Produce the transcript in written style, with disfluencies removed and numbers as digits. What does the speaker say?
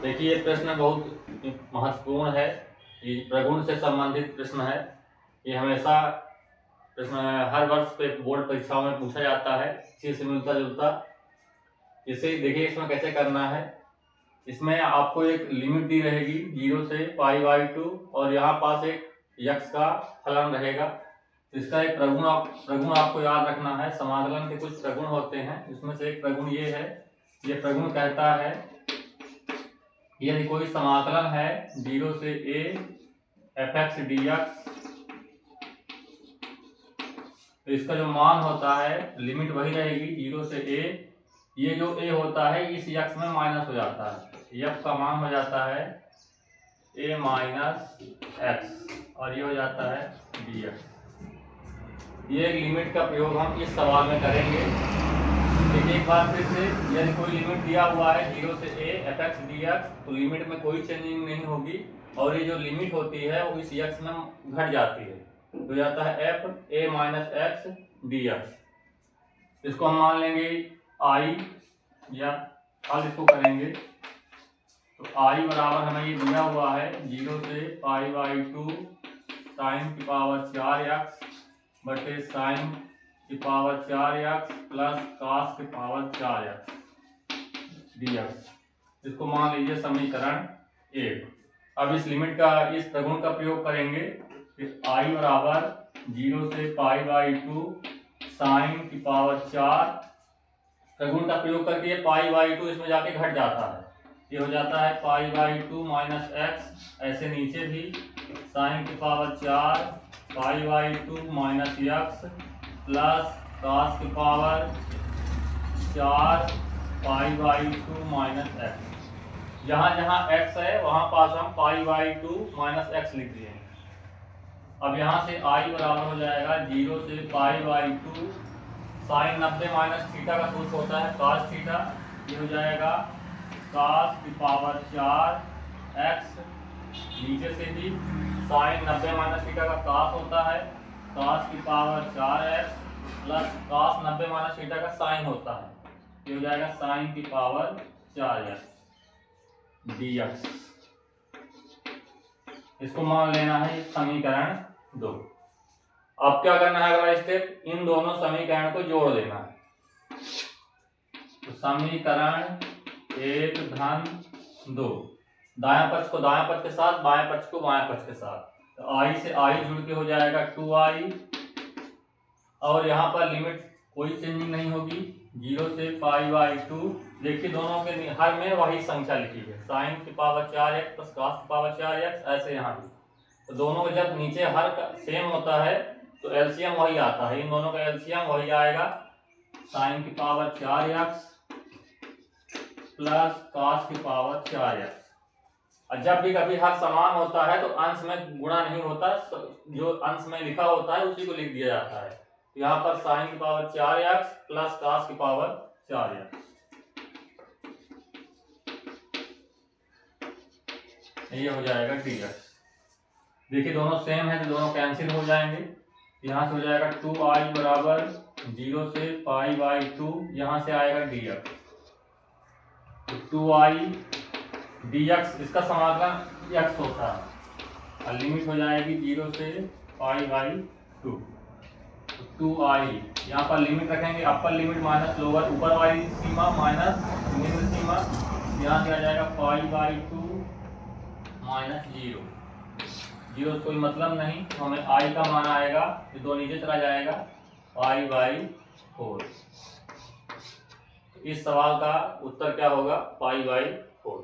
देखिए ये प्रश्न बहुत महत्वपूर्ण है। ये प्रगुण से संबंधित प्रश्न है। ये हमेशा प्रश्न हर वर्ष पे बोर्ड परीक्षाओं में पूछा जाता है, इसी से मिलता जुलता। इसे देखिए इसमें कैसे करना है। इसमें आपको एक लिमिट दी रहेगी 0 से π/2 और यहाँ पास एक यक्ष का फलन रहेगा। इसका एक प्रगुण आपको याद रखना है। समाकलन के कुछ प्रगुण होते हैं, इसमें से एक प्रगुण ये है। ये प्रगुण कहता है यदि कोई समाकलन है 0 से a fx dx, तो इसका जो मान होता है लिमिट वही रहेगी 0 से a। ये जो a होता है इस यक्ष में माइनस हो जाता है, f का मान हो जाता है a माइनस x और ये हो जाता है dx। ये लिमिट का प्रयोग हम इस सवाल में करेंगे। एक बार फिर से, यदि कोई लिमिट दिया हुआ है 0 से a fx dx, तो लिमिट में कोई चेंजिंग नहीं होगी और ये जो लिमिट होती है वो इस यक्ष में घट जाती है, तो जाता है f a minus x dx। इसको हम मान लेंगे i, या हल इसको करेंगे तो i बराबर हमें ये दिया हुआ है 0 से π/2 sin की पावर 4x बटे sin की पावर 4x प्लस cos की पावर 4x dx। इसको मान लीजिए समीकरण 1। अब इस लिमिट का, इस प्रगुण का प्रयोग करेंगे। i बराबर 0 से π/2 sin की पावर 4, प्रगुण का प्रयोग करके ये π/2 इसमें जाके घट जाता है, ये हो जाता है π/2 माइनस x। ऐसे नीचे भी sin की power 4 π/2 minus x plus cos की पावर 4 π/2 माइनस x। जहाँ जहाँ x है वहाँ पास हम π/2 माइनस x लिख दिए। अब यहाँ से i बराबर हो जाएगा 0 से π/2 साइन 90 माइनस थीटा का सूत्र होता है cos थीटा। ये हो जाएगा cos की पावर 4x। नीचे से भी साइन 90 माइनस थीटा का cos होता है cos की power 4x plus cos 90 minus theta का साइन होता है, ये हो जाएगा साइन की पावर 4x dx। इसको मान लेना है समीकरण 2। अब क्या करना है, अगला स्टेप, इन दोनों समीकरण को जोड़ देना है। तो समीकरण 1 धन 2, दायां पक्ष को दायां पक्ष के साथ, बाएं पक्ष को बाएं पक्ष के साथ, तो i से i जुड़ के हो जाएगा 2i और यहाँ पर लिमिट कोई चेंजिंग नहीं होगी 0 से π/2। देखिए दोनों के हर में वही संख्या लिखी है, साइन की पावर 4x प्लस cos की पावर 4x। ऐसे यहाँ भी तो दोनों का जब नीचे हर सेम होता है तो एलसीएम वही आता है, इन दोनों का एलसीएम वही आएगा, साइन की पावर 4x प्लस cos की पावर 4x। और जब भी कभी हर समान होता है तो अंश में गुणा नहीं होता, जो अंश में लिखा होता है उसी को लिख दिया जाता है। तो यहाँ पर साइन की पावर 4x प्लस cos की पावर 4x, ये हो जाएगा dx। देखिए दोनों सेम है तो दोनों कैंसिल हो जाएंगे। यहाँ से हो जाएगा 2i बराबर 0 से π/2, यहाँ से आएगा dx, तो 2i dx, इसका समाकलन x होता है और लिमिट हो जाएगी 0 से π/2। तो 2i, यहाँ पर लिमिट रखेंगे, अपर लिमिट माइनस लोअर, ऊपर वाली सीमा माइनस निम्न सीमा, यहाँ से आ जाएगा π/2 माइनस 0। कोई मतलब नहीं, तो हमें i का मान आएगा, ये 2 नीचे चला जाएगा, π/4। इस सवाल का उत्तर क्या होगा, π/4।